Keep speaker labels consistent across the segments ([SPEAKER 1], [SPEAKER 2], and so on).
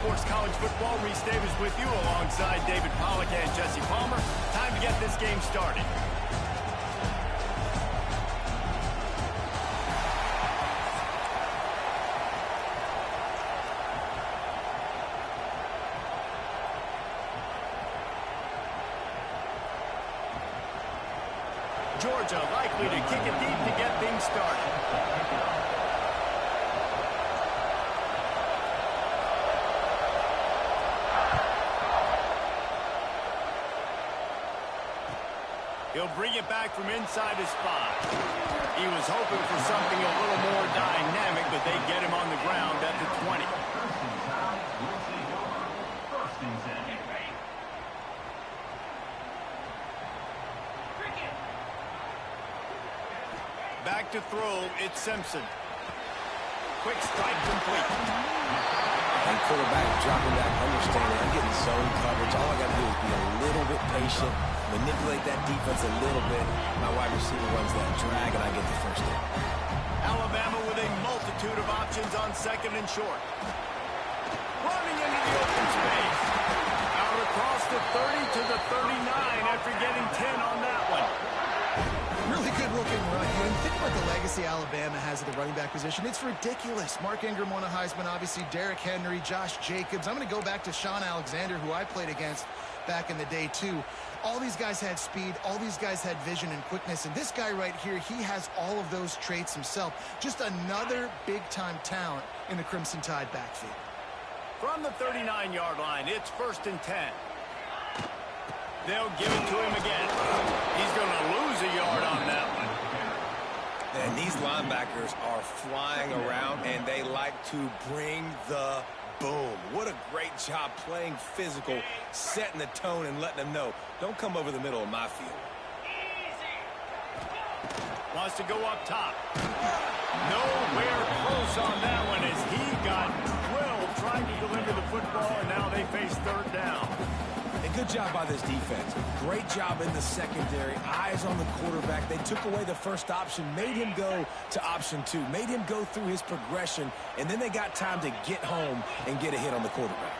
[SPEAKER 1] Sports College Football. Reese Davis with you alongside David Pollack and Jesse Palmer. Time to get this game started. Georgia likely to kick it deep to get things started. He'll bring it back from inside his spot. He was hoping for something a little more dynamic, but they get him on the ground at the 20. Back to throw, it's Simpson. Quick strike complete.
[SPEAKER 2] And quarterback dropping back, understanding I'm getting zone coverage. All I got to do is be a little bit patient, manipulate that defense a little bit. My wide receiver runs that drag, and I get the first down.
[SPEAKER 1] Alabama with a multitude of options on second and short. Running into the open space. Out across the 30 to the 39 after getting 10 on that one.
[SPEAKER 3] Really good looking run. You know, think about the legacy Alabama has at the running back position. It's ridiculous. Mark Ingram won a Heisman, obviously Derrick Henry, Josh Jacobs. I'm going to go back to Sean Alexander, who I played against back in the day too. All these guys had speed. All these guys had vision and quickness. And this guy right here, he has all of those traits himself. Just another big-time talent in the Crimson Tide backfield.
[SPEAKER 1] From the 39-yard line, it's 1st and 10. They'll give it to him again. He's going to lose a yard on that one.
[SPEAKER 2] And these linebackers are flying around, and they like to bring the boom. What a great job playing physical, setting the tone, and letting them know, don't come over the middle of my field.
[SPEAKER 1] Wants to go up top. Nowhere close on that one as he got drilled trying to deliver the football, and now they face 3rd down.
[SPEAKER 2] Good job by this defense. Great job in the secondary. Eyes on the quarterback. They took away the first option, made him go to option 2, made him go through his progression, and then they got time to get home and get a hit on the quarterback.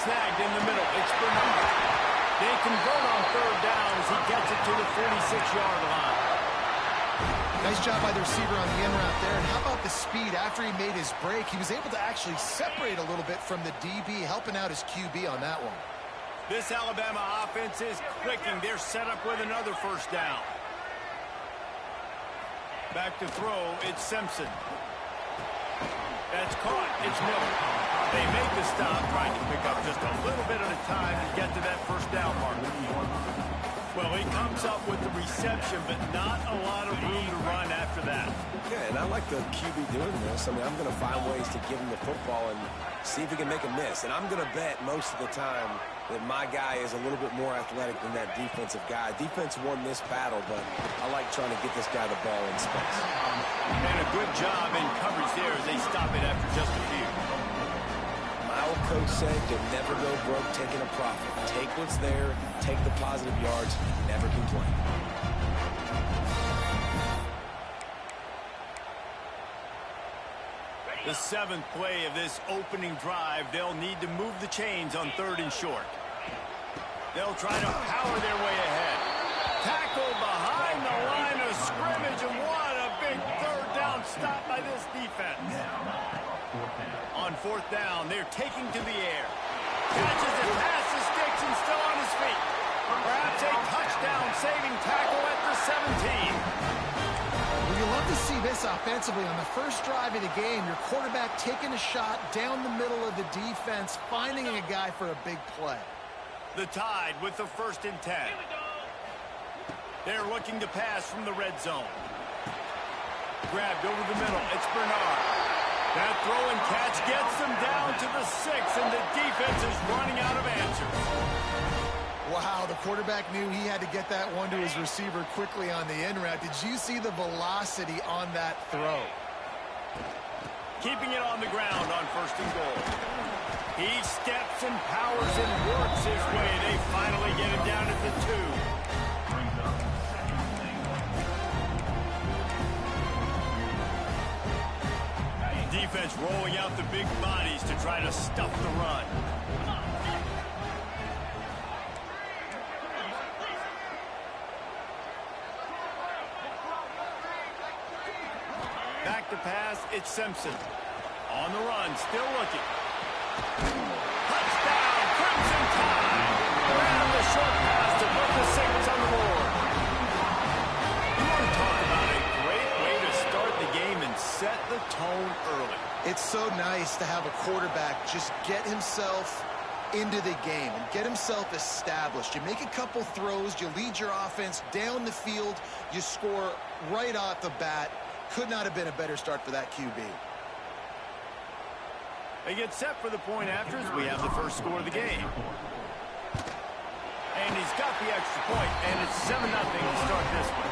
[SPEAKER 1] Snagged in the middle. It's Bernard. They convert on 3rd down as he gets it to the 46-yard line.
[SPEAKER 3] Nice job by the receiver on the in route there. And how about the speed after he made his break? He was able to actually separate a little bit from the DB, helping out his QB on that one.
[SPEAKER 1] This Alabama offense is clicking. They're set up with another 1st down. Back to throw, it's Simpson. That's caught. It's Miller. They make the stop, trying to pick up just a little bit at a time to get to that 1st down mark. Well, he comes up with the reception, but not a lot of room to run after that.
[SPEAKER 2] Yeah, and I like the QB doing this. I mean, I'm going to find ways to give him the football and see if he can make a miss. And I'm going to bet most of the time that my guy is a little bit more athletic than that defensive guy. Defense won this battle, but I like trying to get this guy the ball in space.
[SPEAKER 1] And a good job in coverage there as they stop it after just a few.
[SPEAKER 2] My old coach said to never go broke taking a profit. Take what's there, take the positive yards, never complain.
[SPEAKER 1] The 7th play of this opening drive, they'll need to move the chains on 3rd and short. They'll try to power their way ahead. Tackle behind the line of scrimmage, and what a big 3rd down stop by this defense. On 4th down, they're taking to the air. Catches it past the sticks and still on his feet. Perhaps a touchdown-saving tackle at the 17.
[SPEAKER 3] Well, you love to see this offensively on the first drive of the game. Your quarterback taking a shot down the middle of the defense, finding a guy for a big play.
[SPEAKER 1] The Tide with the 1st and 10. They're looking to pass from the red zone. Grabbed over the middle. It's Bernard. That throw and catch gets them down to the 6, and the defense is running out of answers.
[SPEAKER 3] Wow, the quarterback knew he had to get that one to his receiver quickly on the in route. Did you see the velocity on that throw?
[SPEAKER 1] Keeping it on the ground on 1st and goal. He steps and powers and works his way. They finally get him down at the 2. defense rolling out the big bodies to try to stuff the run. Back to pass, it's Simpson. On the run, still looking. Touchdown, Crimson Tide! Grab the short pass to put the Saints on the board. You want to talk about a great way to start the game and set the tone early.
[SPEAKER 3] It's so nice to have a quarterback just get himself into the game and get himself established. You make a couple throws, you lead your offense down the field, you score right off the bat. Could not have been a better start for that QB.
[SPEAKER 1] They get set for the point after as we have the first score of the game. And he's got the extra point, and it's 7-0 to start this one.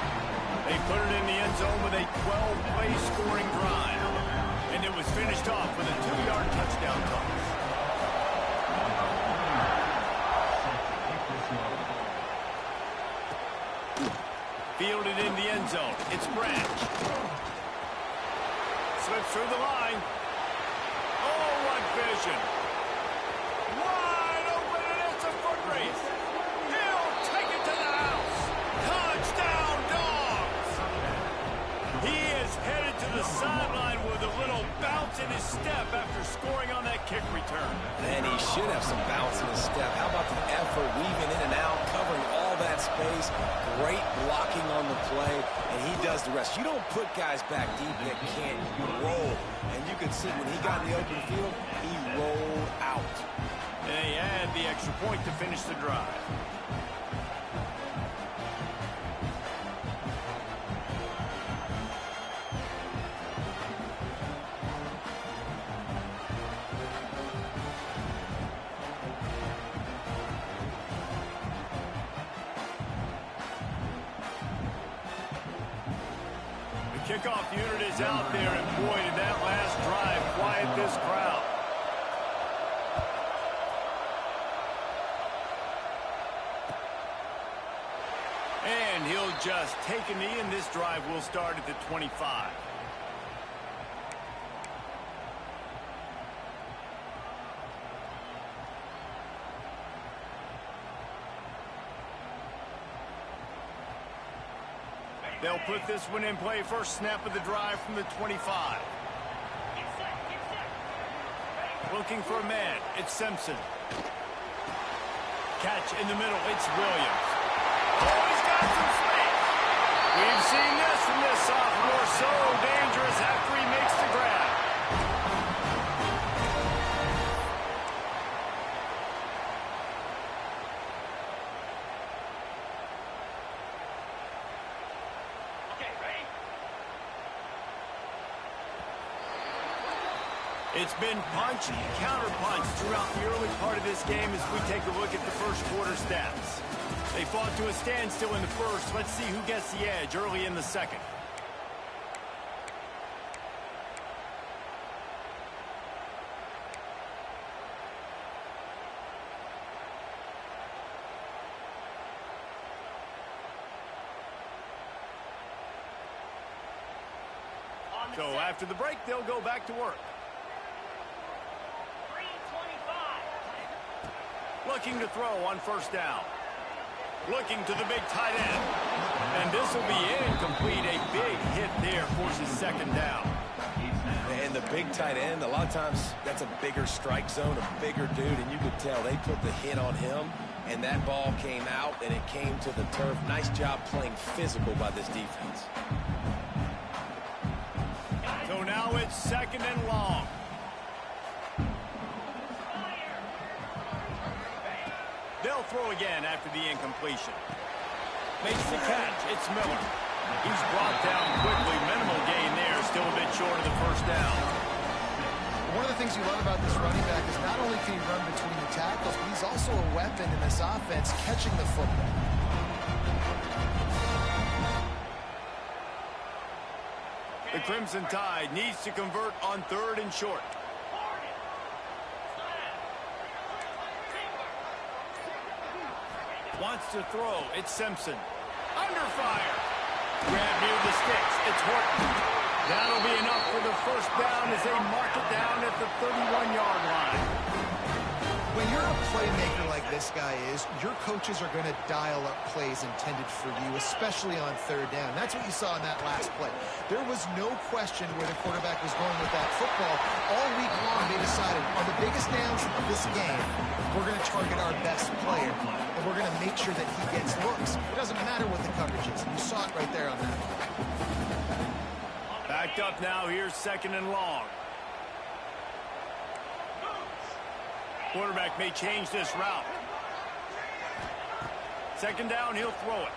[SPEAKER 1] They put it in the end zone with a 12-play scoring drive. And it was finished off with a 2-yard touchdown toss. Fielded in the end zone. It's Branch. Slips through the line. Oh, what vision. Wide open, and it's a foot race. He'll take it to the house. Touchdown, Dogs. He is headed to the sideline with a little bounce in his step after scoring on that kick return.
[SPEAKER 2] And he should have some bounce in his step. How about the effort, weaving in and out, covering all that space. Great blocking on the play, and he does the rest. You don't put guys back deep that can't roll. And you can see when he got in the open field, he rolled out.
[SPEAKER 1] And they add the extra point to finish the drive. Kickoff unit is out there, and boy, did that last drive quiet this crowd. And he'll just take a knee, and this drive will start at the 25. They'll put this one in play. First snap of the drive from the 25. Looking for a man. It's Simpson. Catch in the middle. It's Williams. Oh, he's got some space. We've seen this from this sophomore. So dangerous after he makes the grab. It's been punch and counter-punch throughout the early part of this game as we take a look at the first quarter stats. They fought to a standstill in the first. Let's see who gets the edge early in the second. So after the break, they'll go back to work. Looking to throw on first down. Looking to the big tight end. And this will be incomplete. A big hit there forces second down.
[SPEAKER 2] And the big tight end, a lot of times that's a bigger strike zone, a bigger dude, and you could tell they put the hit on him, and that ball came out, and it came to the turf. Nice job playing physical by this defense.
[SPEAKER 1] So now it's second and long. They'll throw again after the incompletion. Makes the catch. It's Miller. He's brought down quickly. Minimal gain there. Still a bit short of the first down.
[SPEAKER 3] One of the things you love about this running back is not only can he run between the tackles, but he's also a weapon in this offense catching the football.
[SPEAKER 1] The Crimson Tide needs to convert on third and short. Wants to throw. It's Simpson. Under fire. Grab near the sticks. It's Horton. That'll be enough for the first down as they mark it down at the 31-yard line.
[SPEAKER 3] When you're a playmaker like this guy is, your coaches are going to dial up plays intended for you, especially on third down. That's what you saw in that last play. There was no question where the quarterback was going with that football. All week long, they decided on the biggest downs of this game, we're going to target our best player, and we're going to make sure that he gets looks. It doesn't matter what the coverage is. You saw it right there on that play.
[SPEAKER 1] Backed up now. Here's second and long. Quarterback may change this route. Second down, he'll throw it.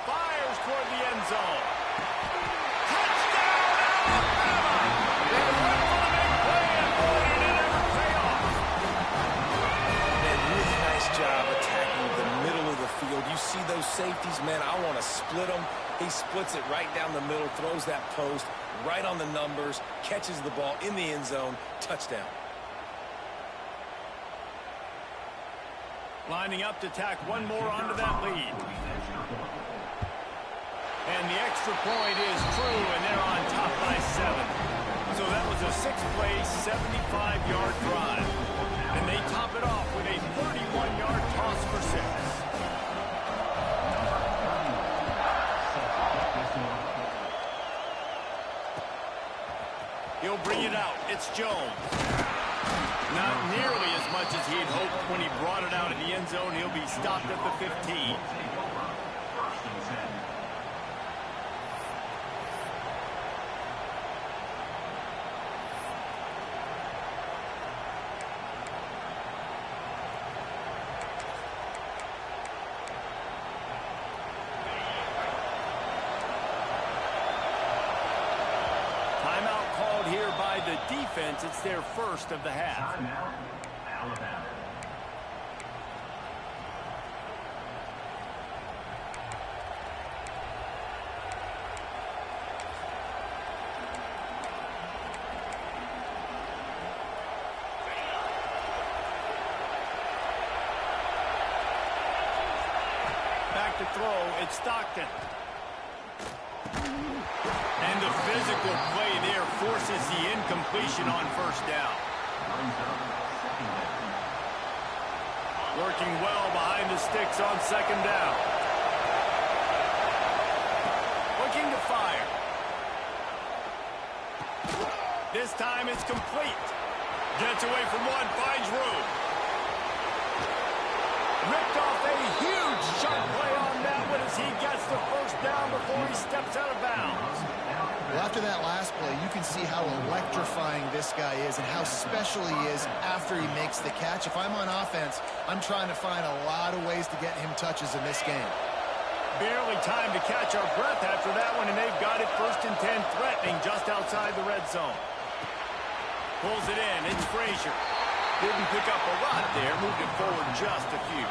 [SPEAKER 1] Fires toward the end zone. Touchdown, Alabama! They went for the big play, and boy, did it ever pay off.
[SPEAKER 2] Man, really nice job attacking the middle of the field. You see those safeties, man, I want to split them. He splits it right down the middle, throws that post right on the numbers, catches the ball in the end zone, touchdown.
[SPEAKER 1] Lining up to tack one more onto that lead. And the extra point is true, and they're on top by 7. So that was a 6-play, 75-yard drive. And they top it off with a 31-yard toss for 6. He'll bring it out. It's Jones. Not nearly as much as he'd hoped when he brought it out in the end zone. He'll be stopped at the 15. Timeout called here by the defense. It's their first of the half.
[SPEAKER 4] Alabama.
[SPEAKER 1] Back to throw, it's Stockton. And the physical play there forces the incompletion on first down. Working well behind the sticks on second down. Looking to fire. This time it's complete. Gets away from one, finds room. Ripped off a huge sharp play on that one as he gets the first down before he steps out of bounds.
[SPEAKER 3] Well, after that last play, you can see how electrifying this guy is and how special he is after he makes the catch. If I'm on offense, I'm trying to find a lot of ways to get him touches in this game.
[SPEAKER 1] Barely time to catch our breath after that one, and they've got it first and 10, threatening just outside the red zone. Pulls it in. It's Frazier. Didn't pick up a lot there. Moved it forward just a few.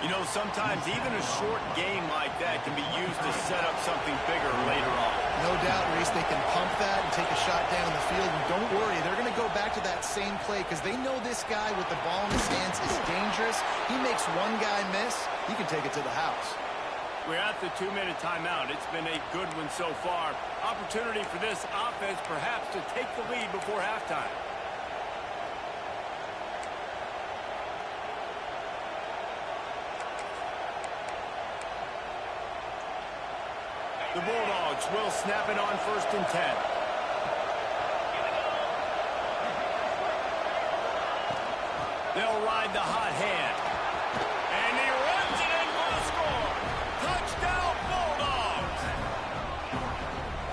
[SPEAKER 1] You know, sometimes even a short game like that can be used to set up something bigger later on.
[SPEAKER 3] No doubt, Reese, they can pump that and take a shot down the field. And don't worry, they're going to go back to that same play because they know this guy with the ball in his hands is dangerous. He makes one guy miss, he can take it to the house.
[SPEAKER 1] We're at the 2-minute timeout. It's been a good one so far. Opportunity for this offense perhaps to take the lead before halftime. The Bulldogs will snap it on first and 10. They'll ride the hot hand. And he runs it in for the score. Touchdown, Bulldogs!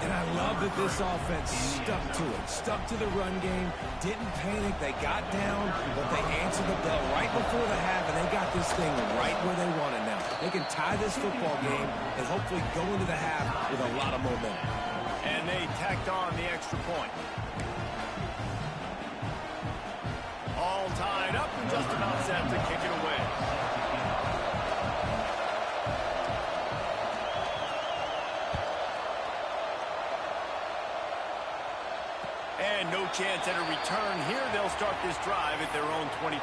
[SPEAKER 2] And I love that this offense stuck to it, stuck to the run game, didn't panic, they got down, but they answered the bell right before the half, and they got this thing right where they want it now. They can tie this football game and hopefully go into the half with a lot of momentum.
[SPEAKER 1] And they tacked on the extra point. All tied up and just about set to kick it away. And no chance at a return here. They'll start this drive at their own 25.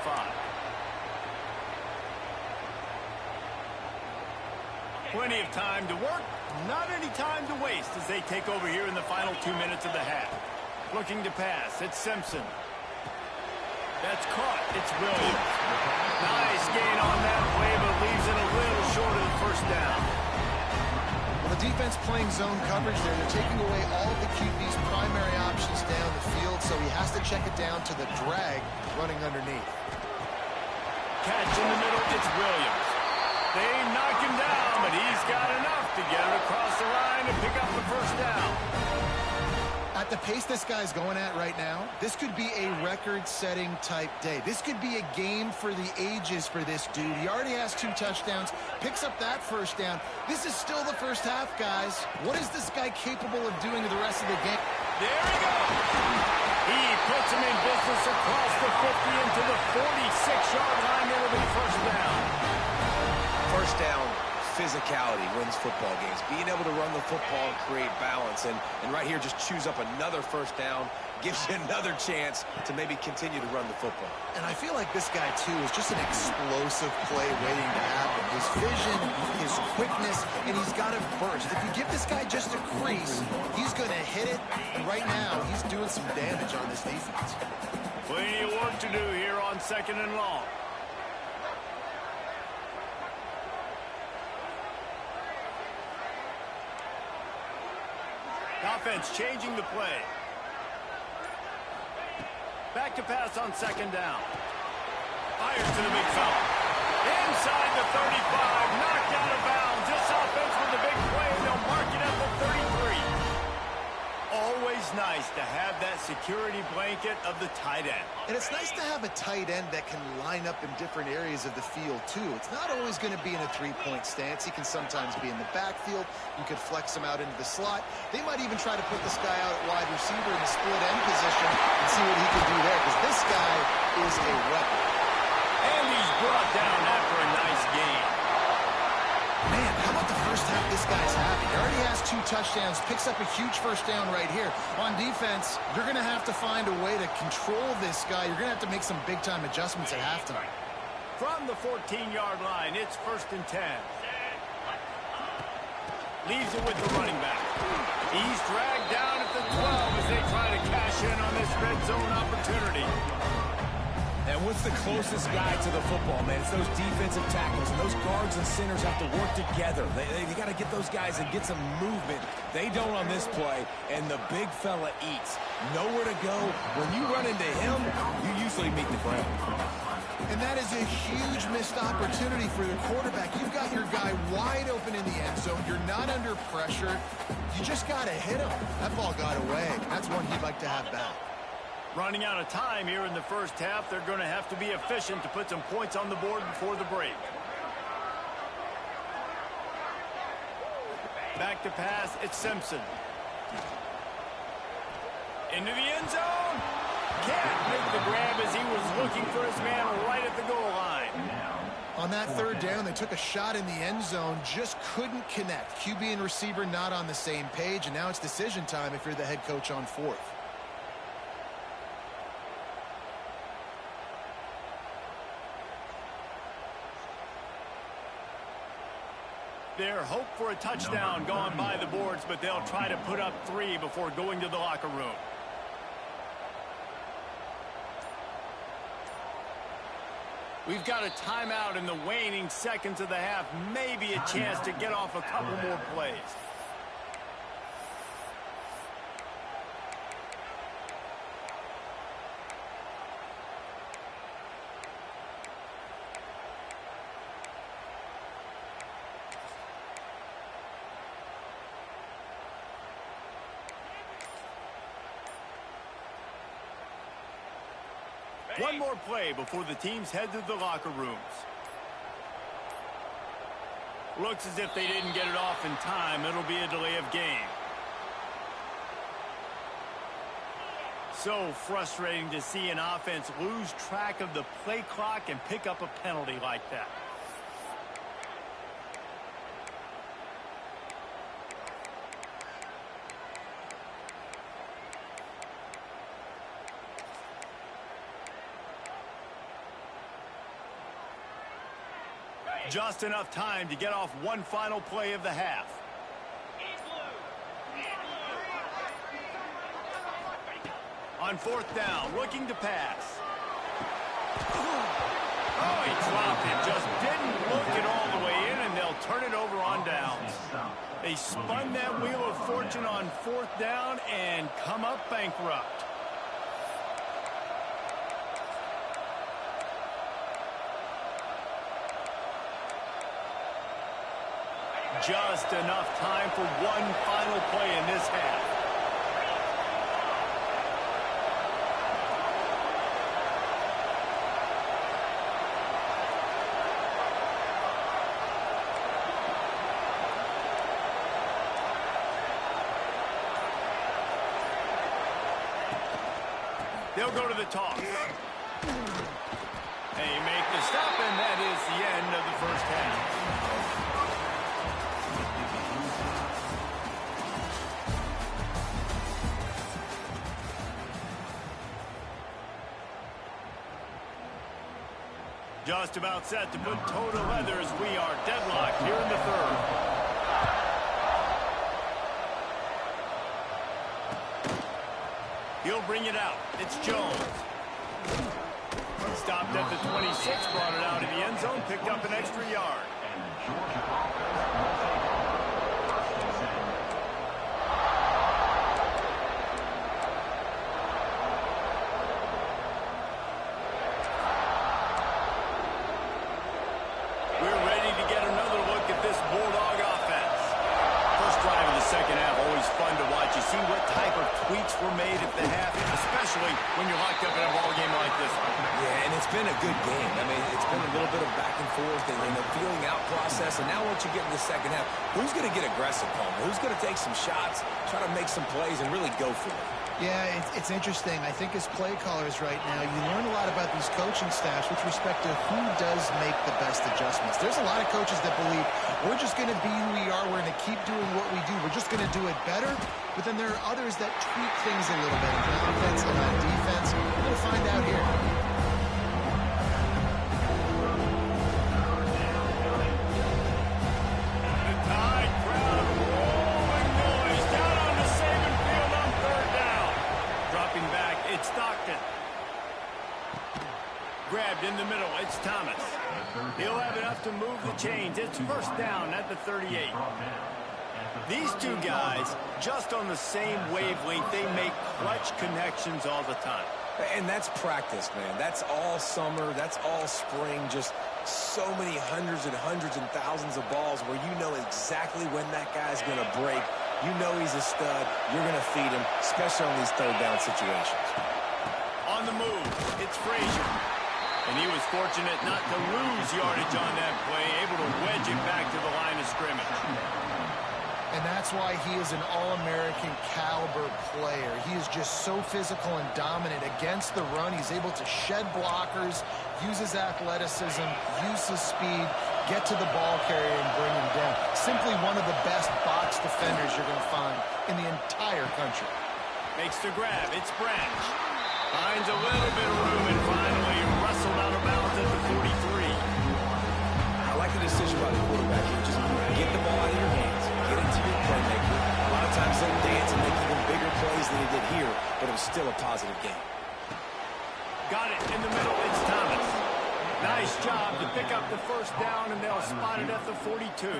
[SPEAKER 1] Plenty of time to work, not any time to waste as they take over here in the final 2 minutes of the half. Looking to pass, it's Simpson. That's caught, it's Williams. Nice gain on that play, but leaves it a little short of the first down.
[SPEAKER 3] Well, the defense playing zone coverage there. They're taking away all of the QB's primary options down the field, so he has to check it down to the drag running underneath.
[SPEAKER 1] Catch in the middle, it's Williams. They knock him down, but he's got enough to get it across the line and pick up the first down.
[SPEAKER 3] At the pace this guy's going at right now, this could be a record-setting type day. This could be a game for the ages for this dude. He already has 2 touchdowns, picks up that first down. This is still the first half, guys. What is this guy capable of doing the rest of the game?
[SPEAKER 1] There he goes. He puts him in business across the 50 into the 46-yard line. It'll be first down.
[SPEAKER 2] First down, physicality wins football games. Being able to run the football and create balance. And right here, just choose up another first down, gives you another chance to maybe continue to run the football.
[SPEAKER 3] And I feel like this guy, too, is just an explosive play waiting to happen. His vision, his quickness, and he's got to burst. If you give this guy just a crease, he's going to hit it. And right now, he's doing some damage on this defense.
[SPEAKER 1] Plenty of work to do here on 2nd and long. Offense changing the play. Back to pass on 2nd down. Fires to the big fella. Inside the 35, knocked out of bounds. This offense with a big play, and they'll mark it at the 33. Always nice to have that security blanket of the tight end.
[SPEAKER 3] And it's nice to have a tight end that can line up in different areas of the field, too. It's not always going to be in a 3-point stance. He can sometimes be in the backfield. You could flex him out into the slot. They might even try to put this guy out at wide receiver in a split end position and see what he can do there, because this guy is a weapon.
[SPEAKER 1] And he's brought down after a nice game.
[SPEAKER 3] Man, how about the first half this guy's having? He already has 2 touchdowns, picks up a huge first down right here. On defense, you're going to have to find a way to control this guy. You're going to have to make some big-time adjustments at halftime.
[SPEAKER 1] From the 14-yard line, it's 1st and 10. Leaves it with the running back. He's dragged down at the 12 as they try to cash in on this red zone opportunity.
[SPEAKER 2] And what's the closest guy to the football, man? It's those defensive tackles, and those guards and centers have to work together. They got to get those guys and get some movement. They don't on this play, and the big fella eats. Nowhere to go. When you run into him, you usually meet the ground.
[SPEAKER 3] And that is a huge missed opportunity for the quarterback. You've got your guy wide open in the end zone. You're not under pressure. You just got to hit him. That ball got away. That's one he'd like to have back.
[SPEAKER 1] Running out of time here in the first half. They're going to have to be efficient to put some points on the board before the break. Back to pass, it's Simpson. Into the end zone. Can't make the grab as he was looking for his man right at the goal line.
[SPEAKER 3] On that 3rd down, they took a shot in the end zone, just couldn't connect. QB and receiver not on the same page, and now it's decision time if you're the head coach on 4th.
[SPEAKER 1] Their hope for a touchdown gone by the boards, but they'll try to put up 3 before going to the locker room. We've got a timeout in the waning seconds of the half. Maybe a chance to get off a couple more plays. One more play before the teams head to the locker rooms. Looks as if they didn't get it off in time. It'll be a delay of game. So frustrating to see an offense lose track of the play clock and pick up a penalty like that. Just enough time to get off one final play of the half. On fourth down, looking to pass. Oh, he dropped it. Just didn't look it all the way in, and they'll turn it over on downs. They spun that wheel of fortune on fourth down and come up bankrupt. Just enough time for one final play in this half. They'll go to the toss. They make the stop, and that is the end of the first half. Just about set to put toe to leather as we are deadlocked here in the third. He'll bring it out. It's Jones. Stopped at the 26, brought it out of the end zone, picked up an extra yard. We're ready to get another look at this Bulldog offense. First drive of the second half, always fun to watch. You see what type of tweaks were made at the half, especially when you're locked up in a ball game like this one.
[SPEAKER 2] Yeah, and it's been a good game. I mean, it's been a little bit of back and forth and a feeling out process. And now once you get in the second half, who's going to get aggressive, Palmer? Who's going to take some shots, try to make some plays, and really go for it?
[SPEAKER 3] Yeah, it's interesting. I think as play callers right now, you learn a lot about these coaching staffs with respect to who does make the best adjustments. There's a lot of coaches that believe we're just going to be who we are. We're going to keep doing what we do. We're just going to do it better. But then there are others that tweak things a little bit on offense and on defense. We're going to find out here.
[SPEAKER 1] Stockton. Grabbed in the middle. It's Thomas. He'll have enough to move the chains. It's first down at the 38. These two guys, just on the same wavelength, they make clutch connections all the time.
[SPEAKER 2] And that's practice, man. That's all summer. That's all spring. Just so many hundreds and thousands of balls where you know exactly when that guy's going to break. You know he's a stud. You're going to feed him, especially on these third down situations.
[SPEAKER 1] On the move, it's Frazier. And he was fortunate not to lose yardage on that play, able to wedge it back to the line of scrimmage.
[SPEAKER 3] And that's why he is an All-American caliber player. He is just so physical and dominant against the run. He's able to shed blockers, use his athleticism, use his speed, get to the ball carrier and bring him down. Simply one of the best box defenders you're going to find in the entire country.
[SPEAKER 1] Makes the grab. It's Branch. Finds a little bit of room and finally wrestled out of bounds at the 43.
[SPEAKER 2] I like the decision by the quarterback here. Just get the ball out of your hands. Get it to your playmaker. A lot of times they'll dance and make even bigger plays than he did here, but it was still a positive game.
[SPEAKER 1] Got it in the middle. It's Thomas. Nice job to pick up the first down, and they'll spot it at the 42.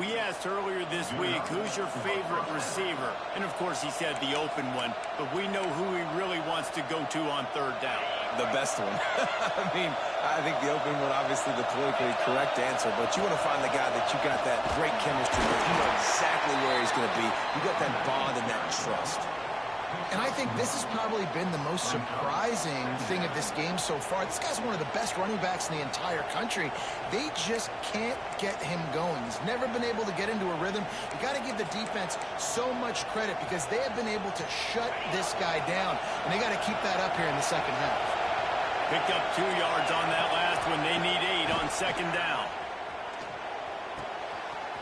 [SPEAKER 1] We asked earlier this week, who's your favorite receiver? And, of course, he said the open one, but we know who he really wants to go to on third down.
[SPEAKER 2] The best one. I mean, I think the open one, obviously the politically correct answer, but you want to find the guy that you got that great chemistry with. You know exactly where he's going to be. You got that bond and that trust.
[SPEAKER 3] And I think this has probably been the most surprising thing of this game so far. This guy's one of the best running backs in the entire country. They just can't get him going. He's never been able to get into a rhythm. You got to give the defense so much credit because they have been able to shut this guy down. And they got to keep that up here in the second half.
[SPEAKER 1] Picked up 2 yards on that last one. They need 8 on second down.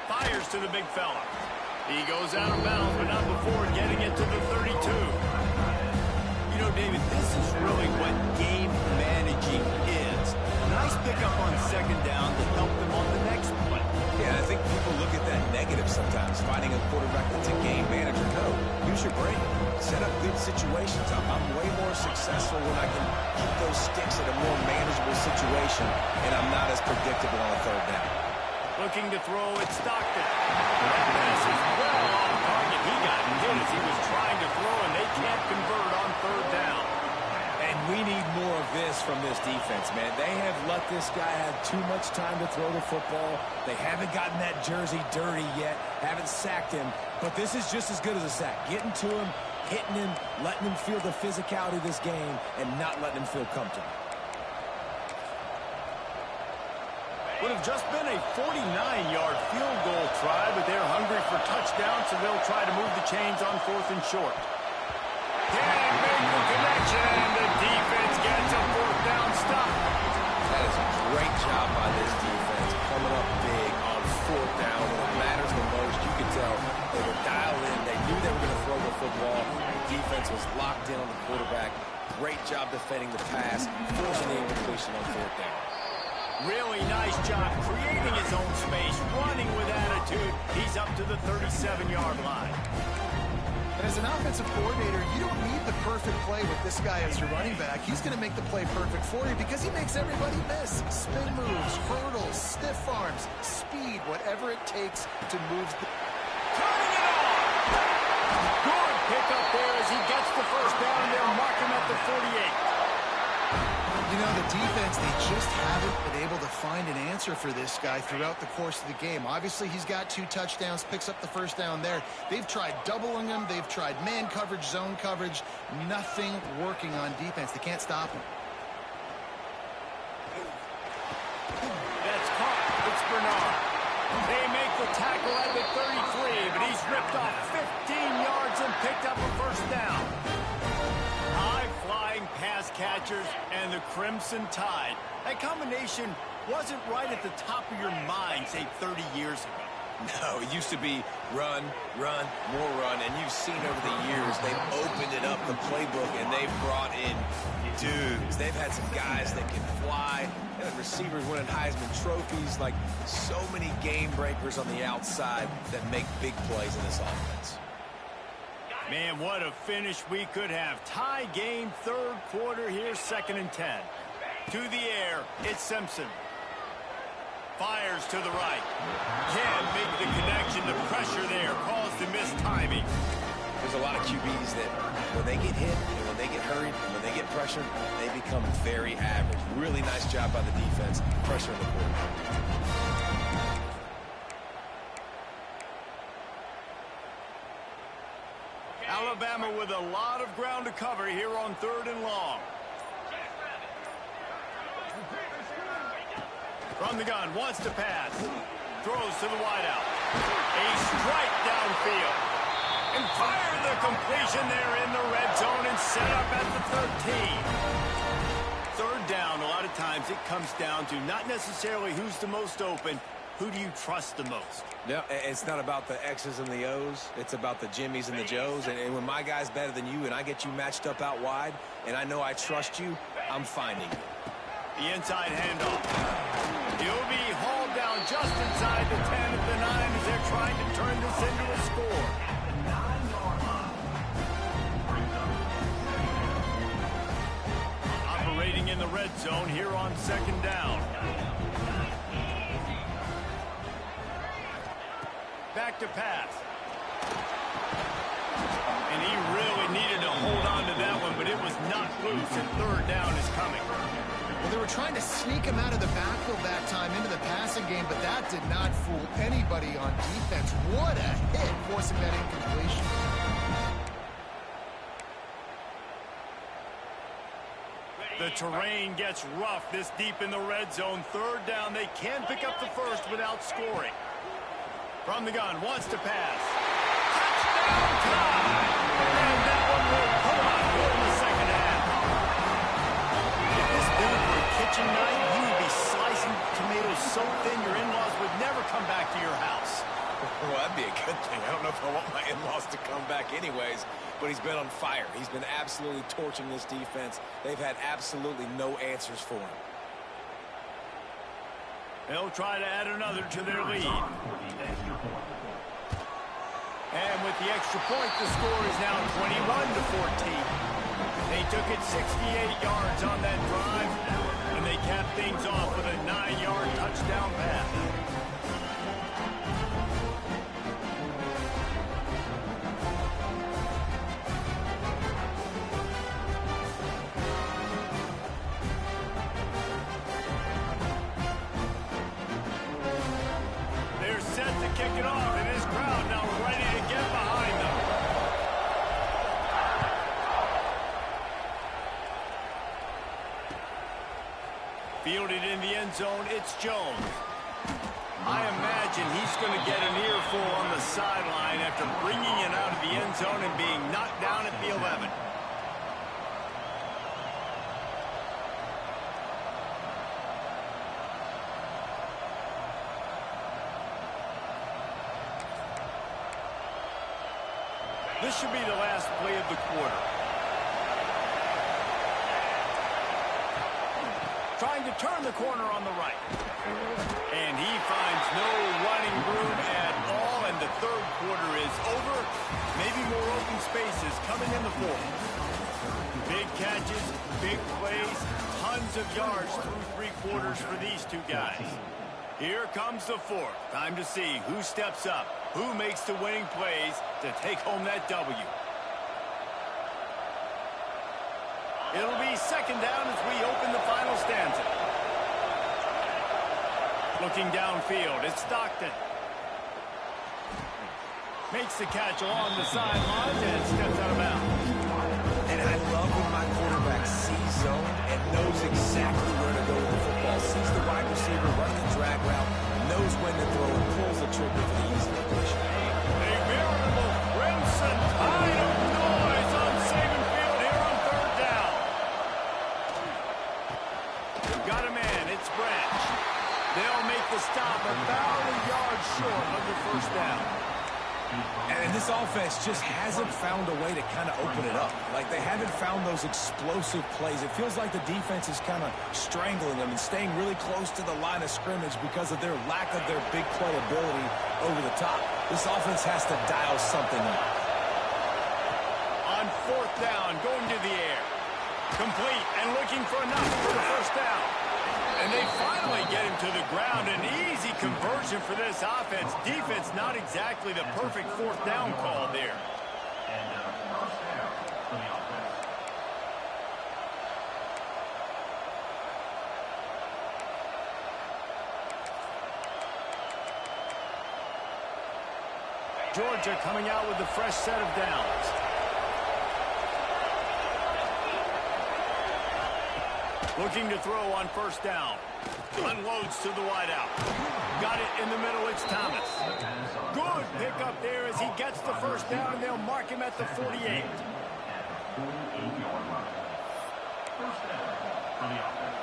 [SPEAKER 1] Fires to the big fella. He goes out of bounds, but not before getting it to the 32. You know, David, this is really what game managing is. Nice pickup on second down,
[SPEAKER 2] situations. I'm way more successful when I can keep those sticks at a more manageable situation, and I'm not as predictable on a third down.
[SPEAKER 1] Looking to throw at Stockton. That pass is well on target. He got hit as he was trying to throw, and they can't convert on third down.
[SPEAKER 2] And we need more of this from this defense, man. They have let this guy have too much time to throw the football. They haven't gotten that jersey dirty yet, haven't sacked him. But this is just as good as a sack. Getting to him, hitting him, letting him feel the physicality of this game, and not letting him feel comfortable.
[SPEAKER 1] Would have just been a 49-yard field goal try, but they're hungry for touchdowns, so they'll try to move the chains on 4th and short. Can't make the connection, and the defense gets a 4th down stop.
[SPEAKER 2] That is a great job by this defense, coming up big on 4th down. When it matters the most, you can tell they were dialed in. They knew they were going to throw the football. The defense was locked in on the quarterback. Great job defending the pass, forcing the incompletion on 4th down.
[SPEAKER 1] Really nice job creating his own space, running with attitude. He's up to the 37-yard line.
[SPEAKER 3] And as an offensive coordinator, you don't need the perfect play with this guy as your running back. He's going to make the play perfect for you because he makes everybody miss. Spin moves, hurdles, stiff arms, speed, whatever it takes to move.
[SPEAKER 1] Turning it on! Good pickup there as he gets the first down. They'll mark him at the 48.
[SPEAKER 3] You know, the defense, they just haven't been able to find an answer for this guy throughout the course of the game. Obviously, he's got 2 touchdowns, picks up the first down there. They've tried doubling him. They've tried man coverage, zone coverage. Nothing working on defense. They can't stop him.
[SPEAKER 1] That's caught. It's Bernard. They make the tackle at the 33, but he's ripped off 15 yards and picked up a first down. High-flying pass catchers and the Crimson Tide. That combination wasn't right at the top of your mind, say, 30 years ago.
[SPEAKER 2] No, it used to be run, run, more run, and you've seen over the years they've opened it up, the playbook, and they've brought in dudes. They've had some guys that can fly, and receivers winning Heisman trophies, like so many game breakers on the outside that make big plays in this offense.
[SPEAKER 1] Man, what a finish we could have. Tie game, 3rd quarter here, 2nd and 10. To the air, it's Simpson. Fires to the right. Can't make the connection. The pressure there caused the missed timing.
[SPEAKER 2] There's a lot of QBs that when they get hit and when they get hurried and when they get pressured, they become very average. Really nice job by the defense, pressuring the quarterback.
[SPEAKER 1] Alabama with a lot of ground to cover here on 3rd and long. From the gun, wants to pass. Throws to the wideout. A strike downfield. And fire the completion there in the red zone and set up at the 13. 3rd down, a lot of times it comes down to not necessarily who's the most open, who do you trust the most?
[SPEAKER 2] No, it's not about the X's and the O's. It's about the Jimmys and the Joes. And when my guy's better than you and I get you matched up out wide and I know I trust you, I'm finding you.
[SPEAKER 1] The inside handoff. He'll be hauled down just inside the 10 at the 9 as they're trying to turn this into a score. Operating in the red zone here on 2nd down. Back to pass. And he really needed to hold on to that one, but it was not loose, and 3rd down is coming.
[SPEAKER 3] Well, they were trying to sneak him out of the backfield that time into the passing game, but that did not fool anybody on defense. What a hit, forcing that incompletion.
[SPEAKER 1] The terrain gets rough this deep in the red zone. 3rd down, they can pick up the first without scoring. From the gun, wants to pass. Touchdown time! And that one will pull out here in the 2nd half. If this build were a kitchen knife, you would be slicing tomatoes so thin your in-laws would never come back to your house.
[SPEAKER 2] Well, that'd be a good thing. I don't know if I want my in-laws to come back anyways, but he's been on fire. He's been absolutely torching this defense. They've had absolutely no answers for him.
[SPEAKER 1] They'll try to add another to their lead. And with the extra point, the score is now 21-14. They took it 68 yards on that drive, and they capped things off with a 9-yard touchdown pass. They're set to kick it off, and this crowd now ready to get behind them. Fielded in the end zone, it's Jones. I imagine he's going to get an earful on the sideline after bringing it out of the end zone and being knocked down at the 11. This should be the last play of the quarter. Trying to turn the corner on the right. And he finds no running room at all, and the third quarter is over. Maybe more open spaces coming in the fourth. Big catches, big plays, tons of yards through three quarters for these two guys. Here comes the fourth. Time to see who steps up, who makes the winning plays to take home that W. It'll be second down as we open the final stanza. Looking downfield, it's Stockton. Makes the catch along the sidelines and steps out of bounds.
[SPEAKER 2] And I love when my quarterback sees zone and knows exactly where to go with the football. Sees the wide receiver running the drag route, knows when to throw, and pulls the trigger for the easy completion.
[SPEAKER 1] A veritable crimson tide of noise on Saban Field here on third down. They've got a man, it's Branch. They'll make the stop about a yard short of the first down.
[SPEAKER 2] And this offense just hasn't found a way to kind of open it up. Like, they haven't found those explosive plays. It feels like the defense is kind of strangling them and staying really close to the line of scrimmage because of their lack of their big play ability over the top. This offense has to dial something up.
[SPEAKER 1] On fourth down, going to the air. Complete and looking for enough for the first down. And they finally get him to the ground. An easy conversion for this offense. Defense not exactly the perfect fourth down call there.
[SPEAKER 4] And first down for the offense.
[SPEAKER 1] Georgia coming out with a fresh set of downs. Looking to throw on first down. Unloads to the wideout. Got it in the middle, it's Thomas. Good pickup there as he gets the first down, and they'll mark him at the 48.
[SPEAKER 4] 48-yard line. First down for the offense.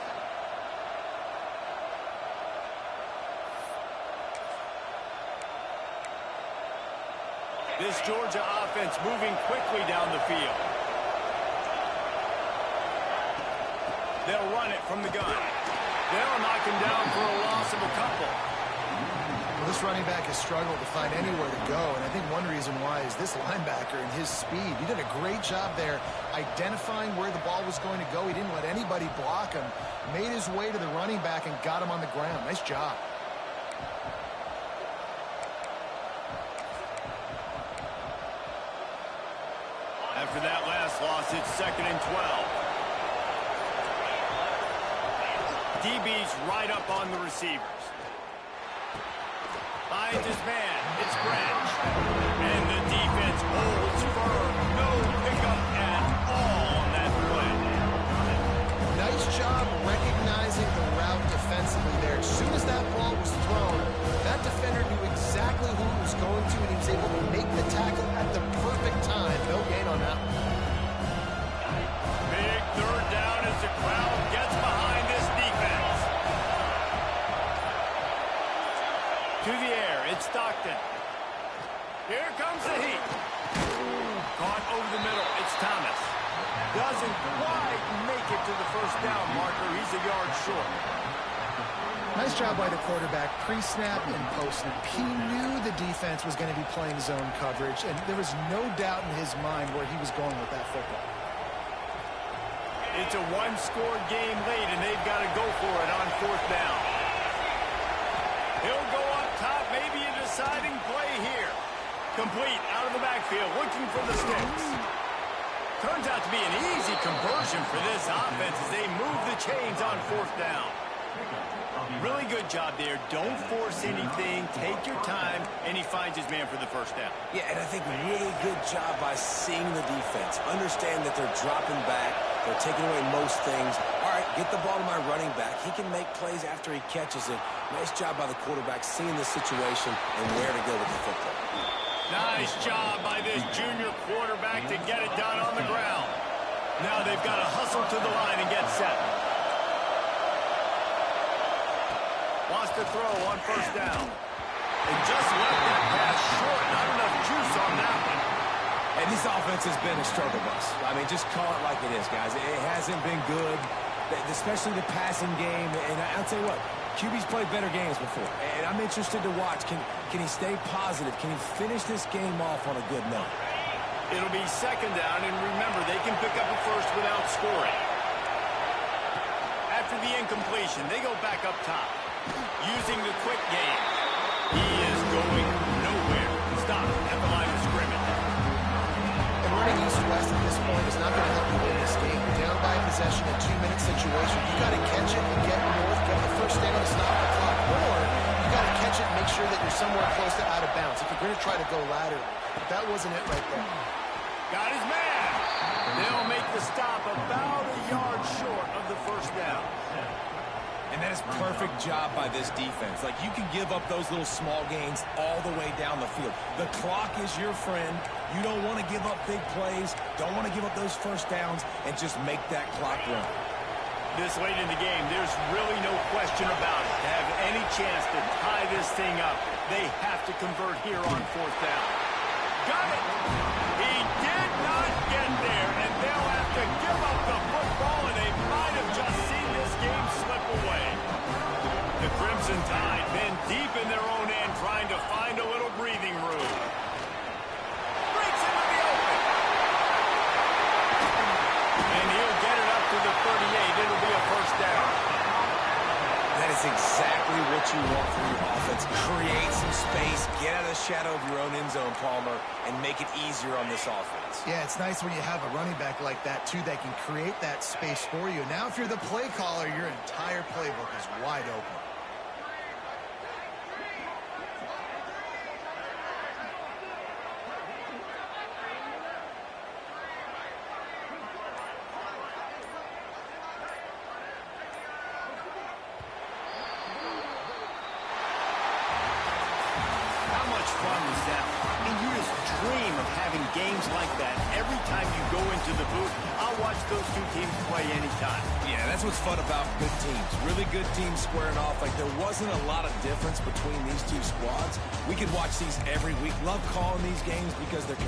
[SPEAKER 1] This Georgia offense moving quickly down the field. They'll run it from the gun. They'll knock him down for a loss of a couple.
[SPEAKER 3] Well, this running back has struggled to find anywhere to go, and I think one reason why is this linebacker and his speed. He did a great job there identifying where the ball was going to go. He didn't let anybody block him. Made his way to the running back and got him on the ground. Nice job.
[SPEAKER 1] After that last loss, it's 2nd and 12. DB's right up on the receivers. Finds his man. It's Branch. And the defense holds firm. No pickup at all on that play.
[SPEAKER 3] Nice job recognizing the route defensively there. As soon as that ball was thrown, that defender knew exactly who he was going to, and he was able to make the tackle at the perfect time. No gain on that one.
[SPEAKER 1] Big third down as the crowd gets behind this defense. To the air, it's Stockton. Here comes the heat. Caught over the middle, it's Thomas. Doesn't quite make it to the first down marker. He's a yard short.
[SPEAKER 3] Nice job by the quarterback, pre-snap and post-snap. He knew the defense was going to be playing zone coverage, and there was no doubt in his mind where he was going with that football.
[SPEAKER 1] It's a one-score game late, and they've got to go for it on 4th down. He'll go up top, maybe a deciding play here. Complete out of the backfield, looking for the sticks. Turns out to be an easy conversion for this offense as they move the chains on 4th down. Really good job there. Don't force anything. Take your time, and he finds his man for the 1st down.
[SPEAKER 2] Yeah, and I think really good job by seeing the defense. Understand that they're dropping back. They're taking away most things. All right, get the ball to my running back. He can make plays after he catches it. Nice job by the quarterback seeing the situation and where to go with the football.
[SPEAKER 1] Nice job by this junior quarterback to get it done on the ground. Now they've got to hustle to the line and get set. Wants to throw on 1st down. And just left that pass short. Not enough juice on that one.
[SPEAKER 2] And this offense has been a struggle bus. I mean, just call it like it is, guys. It hasn't been good, especially the passing game. And I'll tell you what, QB's played better games before. And I'm interested to watch. Can he stay positive? Can he finish this game off on a good note?
[SPEAKER 1] It'll be 2nd down, and remember, they can pick up a first without scoring. After the incompletion, they go back up top. Using the quick game. He is going nowhere. Stop at the line of scrimmage.
[SPEAKER 3] And running east-west at this point is not going to help you win this game. Down by possession, a 2-minute situation. You got to catch it and get north, get the 1st down to stop the clock. Or you got to catch it and make sure that you're somewhere close to out of bounds if you're going to try to go laterally. But that wasn't it right there.
[SPEAKER 1] Got his man. They'll make the stop about a yard short of the 1st down.
[SPEAKER 2] And that is perfect job by this defense. Like, you can give up those little small gains all the way down the field. The clock is your friend. You don't want to give up big plays. Don't want to give up those 1st downs and just make that clock run.
[SPEAKER 1] This late in the game, there's really no question about it. To have any chance to tie this thing up, they have to convert here on 4th down. Got it! He did not get there, and they'll have to give up the football, and they might have just seen this game slip away. The Crimson Tide been deep in their own end, trying to find a little breathing room. Breaks into the open. And he'll get it up to the 38. It'll be a 1st down.
[SPEAKER 2] That is exactly what you want from your offense. Create some space, get out of the shadow of your own end zone, Palmer, and make it easier on this offense.
[SPEAKER 3] Yeah, it's nice when you have a running back like that, too, that can create that space for you. Now, if you're the play caller, your entire playbook is wide open.
[SPEAKER 1] Games like that, every time you go into the booth, I'll watch those two teams play anytime.
[SPEAKER 2] Yeah, that's what's fun about good teams. Really good teams squaring off. Like, there wasn't a lot of difference between these two squads. We could watch these every week. Love calling these games because they're